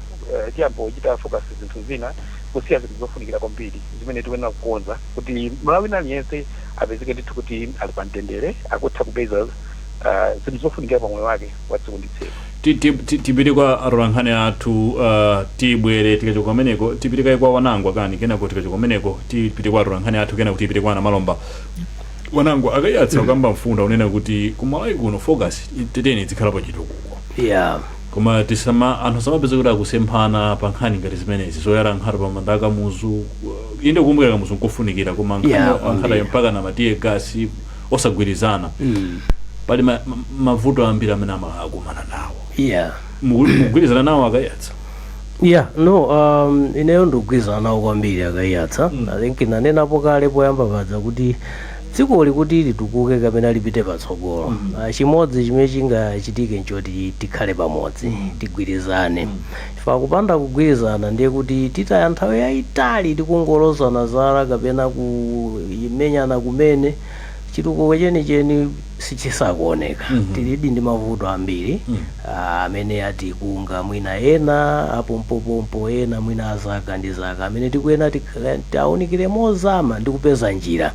tiyambo kuchita focus zinthu zina kusiya zinthu zofunikira kwambiri zimene tikuyenera kukonza kuti Malawi na aliyense apezeke ndithu kuti ali pa mtendere akutha kupeza zinthu zofunikira pa moyo wake watsiku ndi tsiku. tipite kwa arolankhani athu tibwere tikachoka kumeneko tipite kwa wanangwa kani kenako tikachoka kumeneko tipite kwa arolankhani athu kenako tipite kwa Malomba. Wanangwa akayatsa kamba mfunda unena kuti kumalawi kuno focus teteni zikhalapo chitukuko. Yeah. Koma tisama anthu samapeza kuti akusemphana pa nkhani ngati zimenezi zoyara nkhata pa mandaka muzu inde kumbukira kamuzu nkofunikira koma nkhata mpaka na matiye gasi osagwirizana. Pali mavuto ambiri amene amakumana nawo. Yeah. Mugwirizana nawo akayatsa. Yeah, no, ineyo ndikugwirizana nawo kwambiri akayatsa. I think nanenapo kale poyamba padza kuti dziko likuti litukuke kapena lipite patsogolo. Chimodzi chimene chingachitike nchoti tikhale pamodzi, tigwirizane. Ifa kupanda kugwirizana ndiye kuti titaya nthawi yayitali tikungolozana zala kapena kumenyana kumene chitukuko chenicheni sichisakuoneka. Tilidi ndi mavuto ambiri amene atikunga mwina ena apompopompo ena mwina azaka ndi zaka amene tikuena tiaunikire mozama ndi kupeza njira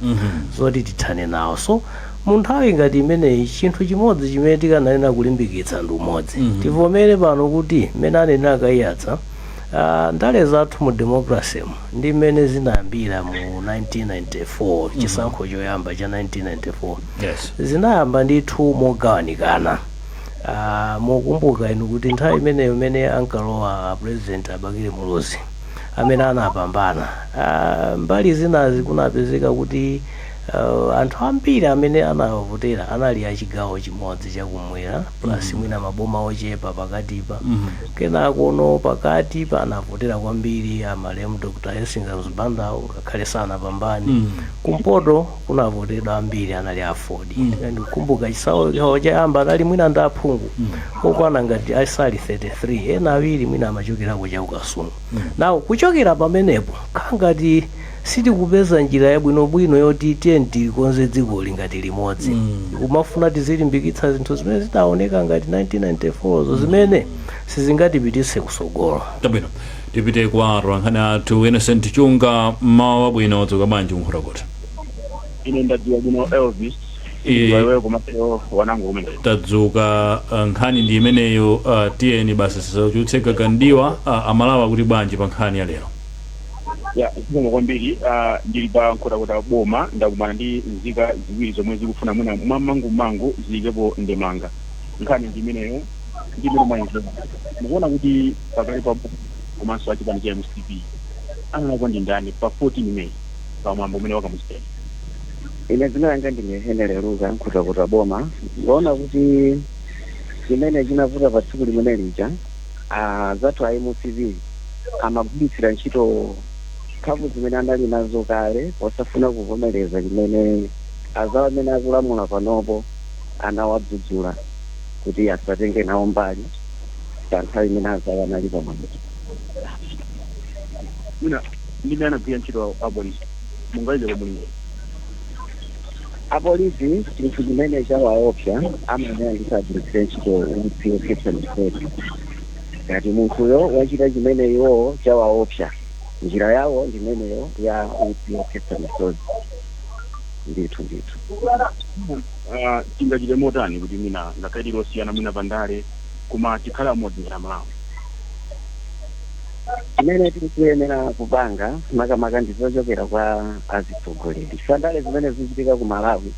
zoti tithane nawo. So munthawi ngati imeneyi chinthu chimodzi chimene tikananena kulimbikitsa ndi umodzi. Tivomere pano kuti mmene anenera akayatsa ndale zathu mu democracy ndi mmene zinayambira mu 1994 chisankho choyamba cha 1994. Yes. Zinayamba ndithu mogawanikana. Mukumbuka inu kuti nthawi imeneyo imene ankalowa president Abakile Muluzi amene anapambana mbali zinazi kunapezeka kuti anthu ambiri amene anawavotera anali achigawo chimodzi chakumwera plus mwina maboma ochepa pakatipa. Kenako no pakati panavotera kwambiri amalemu Dr. Hesinga Mzibanda ngakhale sanapambane. Kumpoto kunavotedwa ambiri anali afodi. Ndikumbuka chisankho chayamba anali mwina ndi aphungu okwana ngati asali 33 ena awiri mwina amachokera cha Ukasunu. Nawo kuchokera pamenepo khangati sitikupeza njira yabwinobwino yoti tikonze dziko lingati limodzi. Kumafuna tizilimbikitsa zinthu zimene zidaoneka ngati 1994 zimene sizingatipititse kusogolo. Tabwino tipite kwa arolankhani athu Innocent Chunga mawa bwino dzuka bwanji mukhotokota. Ine ndadziwa bwino Elvis. Iwewe komanso wanangu kumene. Tadzuka nkhani ndi imeneyo tiyeni basi sizochutseka kandiwa amalawa kuti bwanji pa nkhani ya lero. Ya zikomo kwambiri ndili pa nkhotakota boma ndakumana ndi nzika ziwiri zomwe zikufuna mwina mangu zilikepo ndemanga. Nkhani ndi imeneyo ndi imene mwayizo mukuona kuti pakali pa komanso achipani cha MCP analakwa ndi ndani pa 14 May pamwambo umene wakamusiteni. Ine dzina langa ndine Henry Luka nkhotakota boma. Ngaona kuti chimene chinavuta pa tsiku limene lija zathu a MCP amagwiritsira ntchito mphamvu zimene anali nazo kale posafuna kuvomereza limene azawo amene akulamula panopo anawadzudzula kuti asatenge nawo mbali pa nthawi imene azawo anali pamwamba. Mwina ndine anagwira ntchito apolisi mungaile komulingo. Apolisi chinthu chimene chawaopsa amene andisagwiritsire ntchito UPO ngati munthuyo wachita chimene iwo chawaopsa njira yawo ndimeneyo ya UPO ndithu. Tingachite motani kuti mina ngakhale losiyana mwina pandale koma tikhala modzi ngati Malawi. Chimene tikuyenera kupanga makamaka ndizochokera kwa azitsogoleri. Pandale zimene zichitika ku Malawi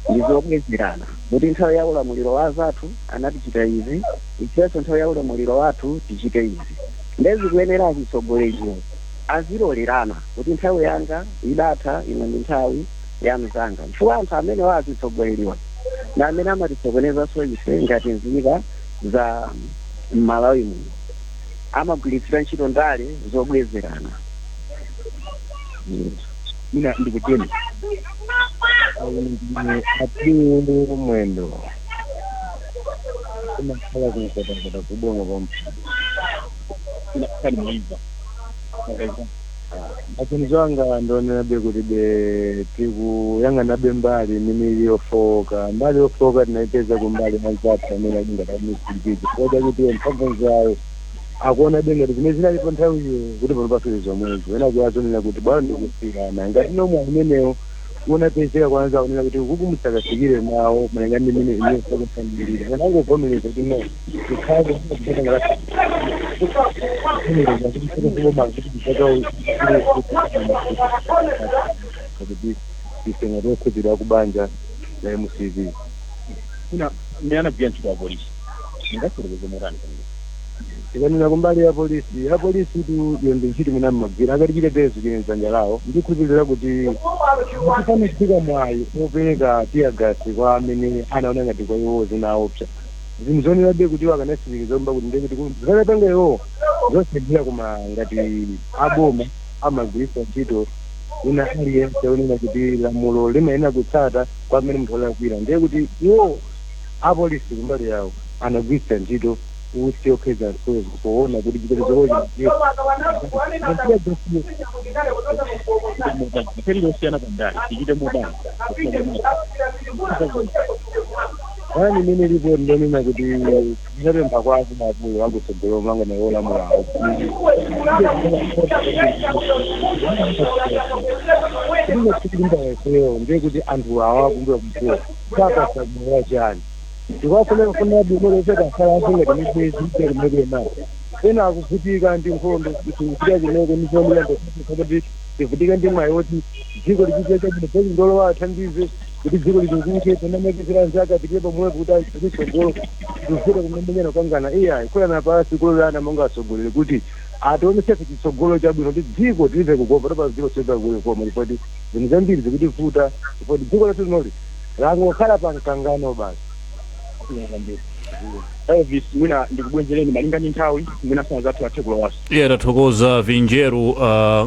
ndizobwezerana kuti nthawi ya ulamuliro wa azathu anatichita izi, ifenso nthawi ya ulamuliro wathu tichite izi. Ndezi kuyenera azitsogoleri azilolerana kuti nthawi yanga idatha ino ndi nthawi ya mzanga. Chifukwa anthu amene azitsogoleriwa na amene amatitsogonezaso ife ngati nzika za Malawi muno amagwiritsira ntchito ndale zobwezerana. Mina ndikuteni atiwo mwendo kumakhala kunkotakota kubonga kanimaliza maganizo anga ndionenabe kuti tikuyang'anabe mbali mimiri yofoka mbali yofoka tinaipeza kumbali mazathu amene alingatamisipiti koda kuti mphamvu zawo akuona ngati zimene zinalipo nthawiyo kuti pano pafike zomwezo ena kuyazonena kuti bwana ndikufikana ngati nomwe amenewo unapezeka kwanza unena kuti huku musakafikire nawo malingana ndi mmene ine sakufanirira kana angovomereza kuti no ikhaze kupita ngati kuti isenga tokhuzira kubanja la MCV kuna ndiana pia ntchito ya polisi ingasolekeze morani ikanena kumbali ya polisi tu yonde ntchito muna mmagwira akati chitetezo chine dzanja lawo ndikukhulupirira kuti panochitika mwayi opereka tiyagasi kwa amene anaona ngati kwa iwo zinaopsa zinthu zonerabe kuti akanasirikiza omba kuti ndekuti zikatapanga iwo zosebwera koma ngati aboma amagwirisa ntchito ina aliyense onena kuti lamulo limayenera kutsata kwa amene munthu olakwira ndiye kuti iwo apolisi kumbali yawo anagwirisa ntchito usiyokheza nsozi kuona kuti chitetezo losiyana pandali ichite mobile ani mene lipo ndonena kuti ndinapempha kwa akulu wakusogolo manga nawola mulawo ndinokutimbaeseyo ndiye kuti anthu awa kumbula mkuu sakasamuya chani ndikwafuneka kufuna bimoleseka sala asinga timibezi itelimeke nawo ena akuvutika ndi nkhondo kutia chinoko ndisomuyandokati tivutika ndi mwayi woti dziko lichitecha bino pezi ndolowa athandize kuti dziko lichunguke panamekezera nzaka tikie pamwepo kuti aisogolo kuvira kumembenyana kwangana iyayi kulana pasi kulolana monga asogolere kuti ationesese chitsogolo chabwino kuti dziko tilive kukopa topa dziko tilive kukoma ripoti zinthu zambiri zikuti futa ripoti dziko letu linoli langokhala pa mkangano basi Elvis mwina ndikubwenjereni malinga ndi nthawi mwina sana zathu athekulo waso tathokoza Vinjeru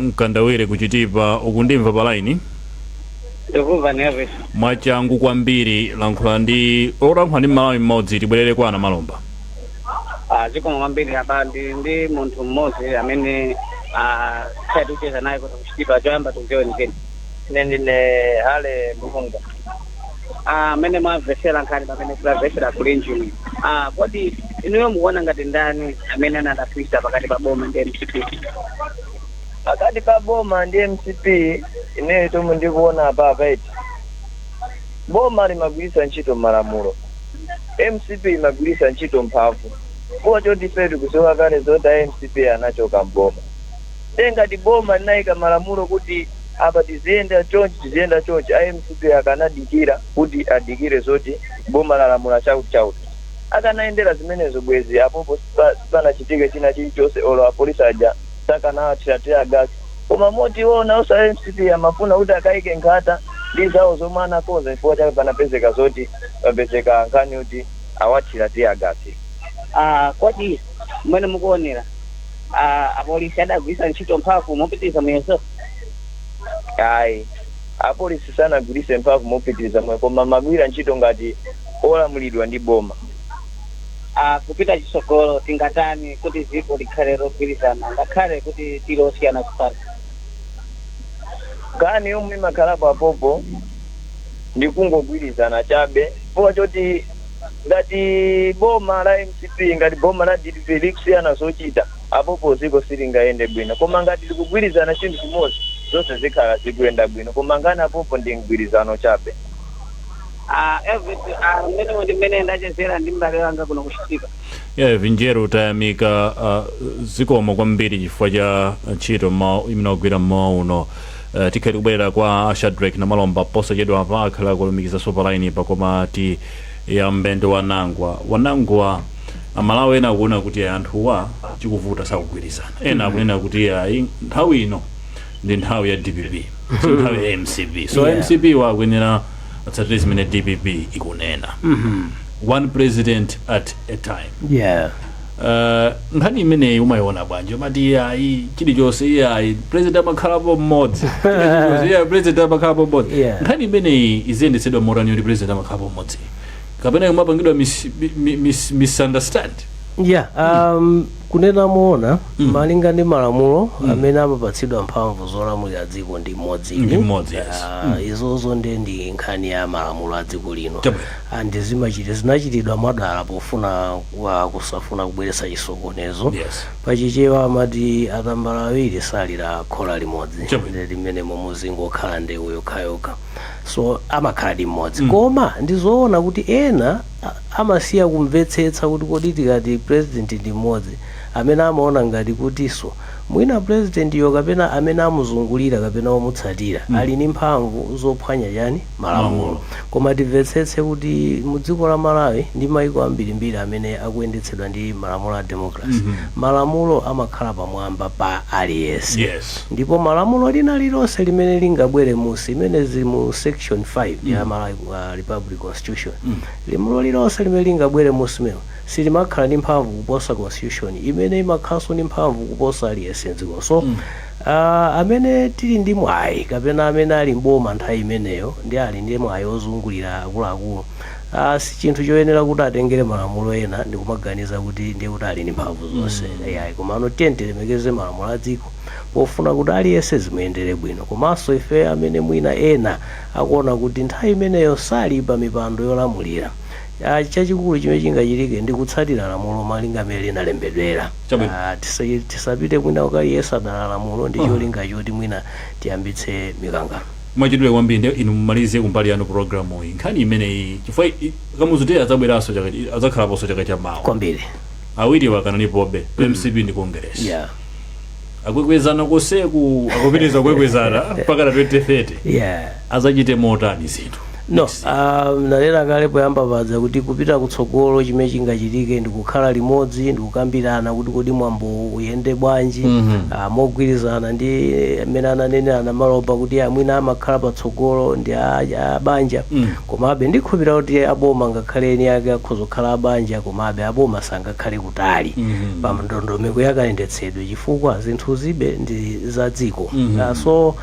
Mkandawire kuchitipa ukundimva pa line ndikuva Elvis mwachangu kwambiri lankhula ndi olankhula ndi Malawi mmodzi tibwerere kwa ana Malomba zikomo kwambiri apa ndi munthu mmodzi amene ticheza naye kuti kuchitipa choyamba tuzione ine ndine Ale Luhunga amene mwavesera nkhani pamene tilavesera kulenjini kodi inuyo mukuona ngati ndani amene anadafisa pakati pa boma ndi MCP pakati pa boma ndi MCP ineyo tomwe ndikuona apa eti boma limagwirisa ntchito malamulo MCP imagwirisa ntchito mphamvu kuwa choti fetu kusowa kale zoti MCP anachoka mboma ngati boma linayika malamulo kuti apa tiziyenda chonchi MCP akanadikira kuti adikire zoti boma lalamula chauti akanaendera zimenezo bwezi apopo panachitike china chilichonse olo apolisi aja sakanawatira gasi koma moti wona osa MCP amafuna kuti akaike nkhata ndi zawo zomwe anakoza chifukwa chake panapezeka zoti papezeka nkhani kuti awatira tiya gasi kodi mmene mukuonera apolisi adagwirisa ntchito mphamvu mopitiriza muyeso ayi apolisi sanagwirise mphamvu mopitiriza mwe koma magwira ntchito ngati olamulidwa ndi boma kupita chitsogolo tingatani kuti dziko likhale logwirizana ngakhale kuti tilosiyana kupata nkhani yomwe imakhalapo apopo ndi kungogwirizana chabe chifukwa choti ngati boma la MCP ngati boma la DDP likusiyana zochita apopo ziko silingayende bwino koma ngati likugwirizana chinthu chimodzi zonse zikhala zikuyenda bwino koma ngani apopo ndi mgwirizano chabe mmene ndachezera ndi mbale wanga kuno kuchitika Vinjeru tayamika zikomo kwambiri chifukwa cha ntchito imene wagwira mmawa uno tikhati kubwerera kwa Shadrack na Malomba posachedwa apa akhala kulumikiza sopa line pa koma ti ya mbendo wanangwa amalawi ena akuona kuti anthuwa chikuvuta sakugwirizana ena akunena kuti nthawi ino ndi nthawi ya DPP so nthawi ya MCP so MCP wakuyenera atsatire zimene DPP ikunena one president at a time nkhani imeneyi umayiona bwanji umati chilichonse president amakhalapo mmodzi president amakhalapo mmodzi nkhani imeneyi iziyendetsedwa motani kuti president amakhalapo mmodzi kapena umapangidwa misunderstand kunena moona malinga ndi malamulo amene amapatsidwa mphamvu zolamulira dziko ndi mmodzi izozo ndi nkhani ya malamulo a dziko lino ndi zinachitidwa mwadala kusafuna kubweretsa chisokonezo pachichewa amati atambala awiri salira khola limodzi limene mumuzingokhala ndewu yokhayokha so amakhala ndi mmodzi koma ndizoona kuti ena amasiya kumvetsetsa kuti kodi tikati president ndi mmodzi amene amaona ngati kutiso mwina president yo kapena amene amuzungulira kapena omutsatira ali ndi mphamvu zophwanya chani malamulo koma timvetsetse kuti mu dziko la Malawi ndi maiko ambirimbiri amene akuyendetsedwa ndi malamulo a democracy malamulo amakhala pamwamba pa aliyense ndipo malamulo lina lilonse limene lingabwere musi imene zili mu section 5 ya Malawi Republic Constitution lamulo lilonse limene lingabwere musi meno silimakhala ndi mphamvu kuposa constitution imene imakhalanso ndi mphamvu kuposa aliyense dziko so amene tili ndi mwayi kapena amene ali mboma nthawi imeneyo ndi ali ndi mwayi ozungulira akuluakulu si chinthu choyenera kuti atengere malamulo ena ndi kumaganiza kuti ndiye kuti ali ndi mphamvu zonse komano tilemekeze malamulo a dziko pofuna kuti aliyense zimuyendere bwino komanso ife amene mwina ena akuona kuti nthawi imeneyo sali pa mipando yolamulira chachikulu chimene chingachitike ndi kutsatira lamulo malinga amene linalembedwera tisapite mwina ukaliyense adala lamulo ndi cholinga choti mwina tiyambitse mikangano mwachidule kwambiri inu mmalize kumbali yanu programu iyi nkhani imeneyi chifukwa Kamuzu adzabweranso adzakhalaponso chaka chamawa kwambiri awiri wakananipobe MCP ndi Congress akwekwezana koseku akupitiriza kwekwezana mpaka na 2030 azachite motani zinthu no nalera kale poyamba padza kuti kupita kutsogolo chimene chingachitike ndi kukhala limodzi ndi kukambirana kuti kodi mwambo uyende bwanji mogwirizana ndi amene ananena maloba kuti amwina amakhala patsogolo ndi abanja komabe ndikhulupirira kuti aboma ngakhale eni ake akhoza kukhala abanja komabe aboma sangakhale kutali pa ndondomeko yakayendetsedwe chifukwa zinthu zibe ndi za dziko so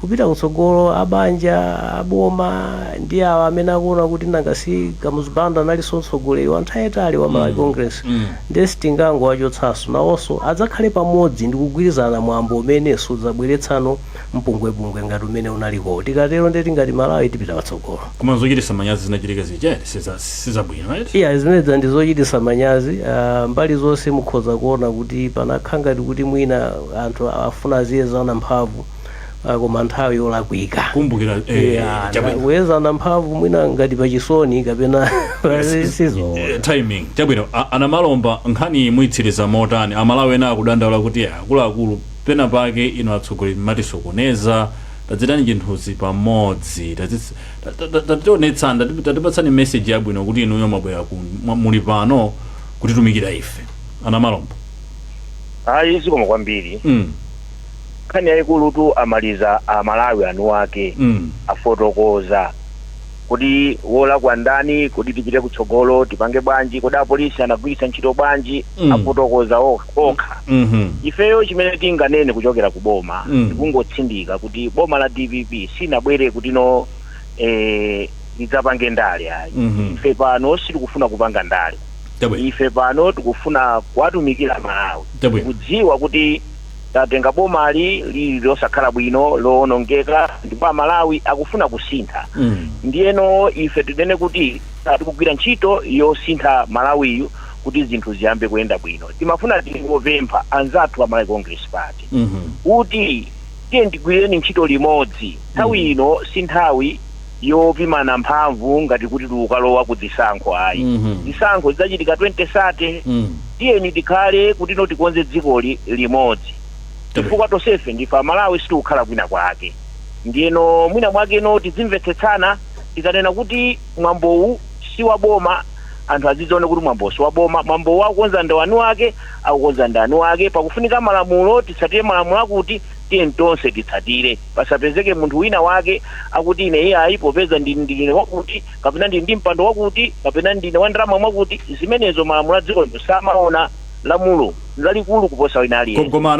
kupita kutsogolo abanja aboma ndi awa amene akuona kuti nangasi Kamuzu nalinso mtsogoleri wa nthawi yayitali wa Malawi Congress ndi sitingango wachotsaso nawonso adzakhale pamodzi ndi kugwirizana mwambo umene sudzabweretsano mpungwepungwe ngati umene unaliko tikatero ndeti ngati Malawi tipita patsogolo koma zochititsa manyazi zinachitika zija sizabwino right zimeneza ndi zochititsa manyazi mbali zonse mukhoza kuona kuti panakhangati kuti mwina anthu afuna ziyezana mphamvu koma nthawi yolakwika kumbukira kuyezana mphamvu mwina ngati pachisoni kapena sizo timing chabwino anamalomba nkhani mwitsiriza motani amalawi ena akudandaula kuti akuluakulu pena pake ino atsogoleri matisokoneza tadzitani chinthuzi pamodzi tationetsana tatipatsani message yabwino kuti inuyo mabwera muli pano kutitumikira ife anamalomba zikoma kwambiri nkhani yayikulutu amaliza Amalawi anu ake afotokoza kuti wolakwa ndani kuti tipite kutsogolo tipange bwanji kodi apolisi anagwiritsa ntchito bwanji afotokoza okha ifeyo chimene tinganene kuchokera ku boma tikungotsindika kuti boma la DPP sinabwere kuti no lidzapange ndale ayi ife pano sitikufuna kupanga ndale ife pano tikufuna kuwatumikira Malawi kudziwa kuti tatenga boma lili losakhala bwino loonongeka ndipo Malawi akufuna kusintha ndiyeno ife tinene kuti tikugwira ntchito yosintha Malawiyu kuti zinthu ziyambe kuyenda bwino timafuna tingopempha anzathu a Malawi Congress Party kuti tiye ndigwireni ntchito limodzi nthawi ino si nthawi yopimana mphamvu ngati kuti tikukalowa ku zisankho ayi zisankho zidzachitika 2030 tiyeni tikhale kuti tikonze dziko limodzi chifukwa tonsefe ndife Malawi sitikukhala kwina kwake ndiyeno mwina mwake tizimvetsetsana tikanena kuti mwambowu si waboma anthu azidzione kuti mwambo si waboma mwambowu akukonza ndani wake akukonza ndani wake pakufunika malamulo titsatire malamulo akuti tiye tonse titsatire pasapezeke munthu wina wake akuti ine iye ayi popeza ndine wakuti kapena ndi mpando wakuti kapena ndine wa ndalama mwakuti zimenezo malamulo a dziko samaona lamulo lalikulu kuposa wina aliyense koma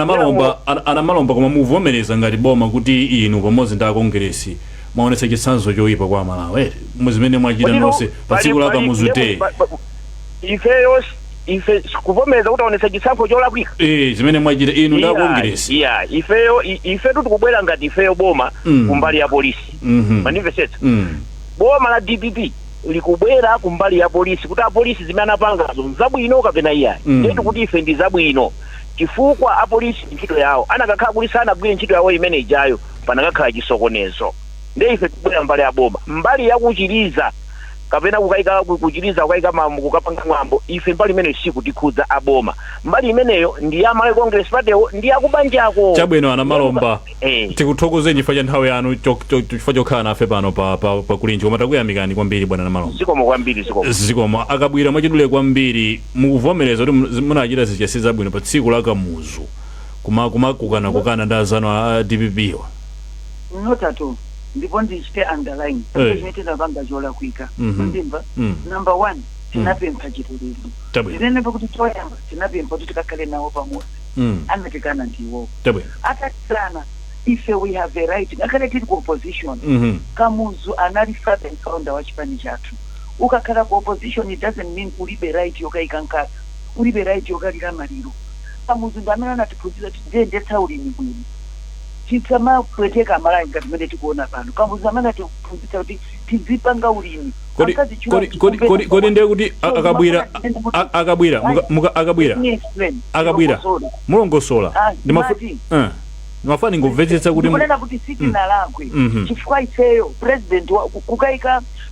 anamalomba koma muvomereza ngati boma kuti inu pamodzi ndi akongresi mwaonetsa chitsanzo choyipa kwa Malawi muzimene mwachita nonse pa tsiku la Kamuzu Day ifeyo ife kuvomereza kuti aonesa chisankho cholakwika zimene mwachita inu ndi akongresi ife tikubwera ngati ifeyo boma kumbali ya polisi manimvesetsa boma la DPP likubwera kumbali ya polisi kuti apolisi zimene anapangazo nzabwino kapena iyayi ndetu kuti ife ndi zabwino chifukwa apolisi ntchito yawo anakakhala kuti sanagwire ntchito yawo imene ijayo panakakhala chisokonezo nde ife tikubwera mbali ya boma mbali yakuchiriza kapena kuchiriza kukayika kukapanga mwambo ife mbali imene siku tikhudza aboma mbali imeneyo ndi ya Malawi Congress Party ndi yakubanjako chabwino ana Malomba tikuthokozeni chifukwa cha nthawi yanu chifukwa chokhala nafe pano pa kulinji koma takuyamikani kwambiri bwana na Malomba zikomo kwambiri zikomo akabwira mwachidule kwambiri mukuvomereza kuti munachita zichasi zabwino pa tsiku la Kamuzu kumakukana ndi azano a DPP notatu ndipo ndichite underline zvinetera vanga zvolakwika ndimva number 1 tinapempha chitetezo ndinenepa kuti toyamba tinapempha kuti tikakhale nawo pamodzi anatikana ndiwo atatisana ife we have a right ngakhale tiri kuopposition Kamuzu anali father and founder wa chipani chathu ukakhala kuopposition it doesn't mean ulibe right yokaika nkata ulibe right yokalira maliro Kamuzu ndamene anatiphunzitsa kuti ndiyendetsa ulimi bwino chitsama kweteka Malawi ngati mene tikuona pano Kamuzu amene atiphunzitsa kuti tizipanga ulimi kodi ndiye kuti akabwira mulongosola ndimafani ngumvetsetsa kuti ndikunena kuti sitina lakwe chifukwa ifeyo president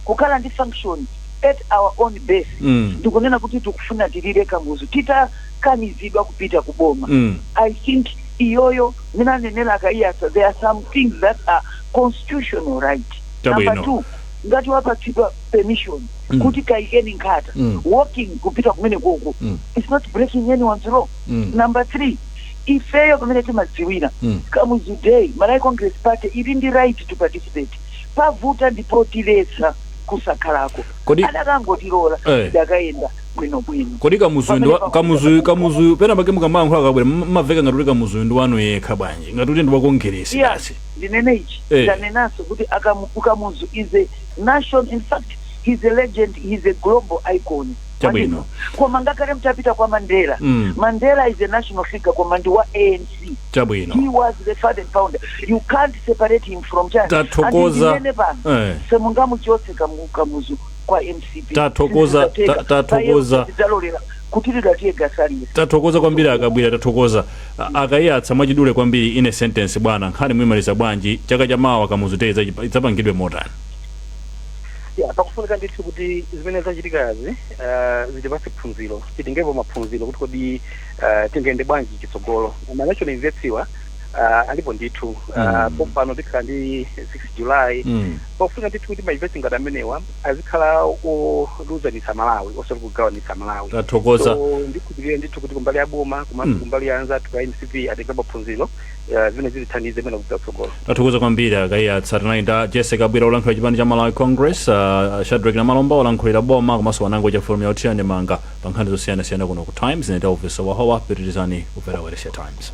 kukhala ndi function at our own base ndikunena kuti tikufuna tilire Kamuzu titakanizidwa kupita kuboma I think iyoyo minanenera akaiyasa there are some things that are constitutional right number 2 ngati wapatsidwa permission kuti kaikeni nkata walking kupita kumene koko it's not breaking anyone's law number 3 ifeyo kumene timadziwira Kamuzu Day Malawi Congress Party ili ndi right to participate pavuta ndipo tilesa kusakhalako adakangotilola idakaenda bwinobwino kodi Kamuzu pena pake mukamankhula akabwera maveka ngati kuti Kamuzu ndi wanu yekha bwanji ngati kuti ndi wakongresi basi ndinene ichi ndanenaso kuti Kamuzu is a nation, in fact he's a legend, he's a global icon chabwino koma ngakhale mtapita kwa Mandela Mandela is a national figure koma ndi wa ANC chabwino he was the father and founder you can't separate him from China tathokoza semungamuchotse Kamuzu kwa MCP tathokoza tathokoza kwambiri akabwira tathokoza akayatsa mwachidule kwambiri ine sentence bwana nkhani mwimaliza bwanji chaka chamawa Kamuzu Day idzapangidwe motani pakufunika ndithu kuti zimene zachitikazi zitipatse phunziro titingepo maphunziro kuti kodi tingende bwanji chitsogolo manachona imvetsiwa alipo ndithu pano tikhala ndi 6 July pakufunika ndithu kuti maimvetsi ngati amenewa azikhala oluzanitsa Malawi osati kugawanitsa Malawi tathokoza ndikukhulupirira ndithu kuti kumbali ya boma komanso kumbali ya anzathu ka MCP atengepo phunziro zimene zithandize mene kutsogolo tathokoza kwambiri akayatsa tinayi nda Jessica Bwira olankhulira chipani cha Malawi Congress Shadrack na Malomba olankhulira boma komanso wanango cha forum ya Otiende Manga pa nkhani zosiyanasiyana kuno ku Times ne Elvis Wahowa pitirizani kupera Wailesi Times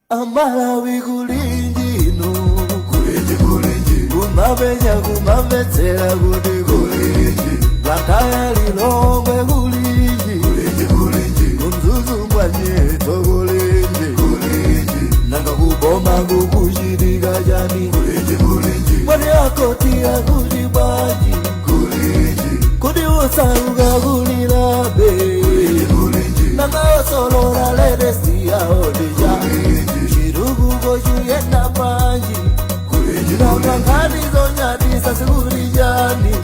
Amalawi kulinji no kulinji kumavetsera kuti kulinji vataya lilongwe kulinji kumzuzu mwanyeto kulinji nanga kuboma kukuchitika chani mwani akotia kuti baji kuti usauka kulilabe nanga osolora ledesi yaodija chiruguko chuyenda manji nanga nkani zonyatisa sikulijani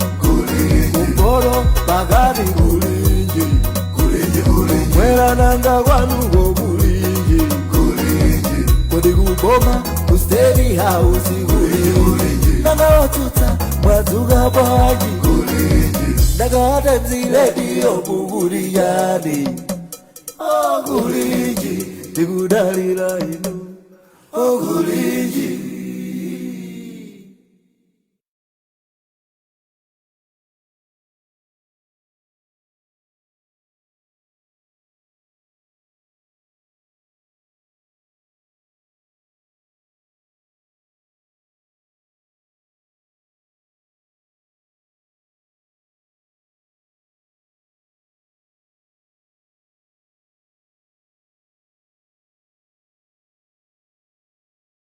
kumbolo pakati kulinji mwera nanga kwanuko kulinji kodi kuboma kusteri hausi kulinji nanga otutsa mwadzuka bwanji ndakawate mziredio kukulijani kulinji tikudalira inu kulinji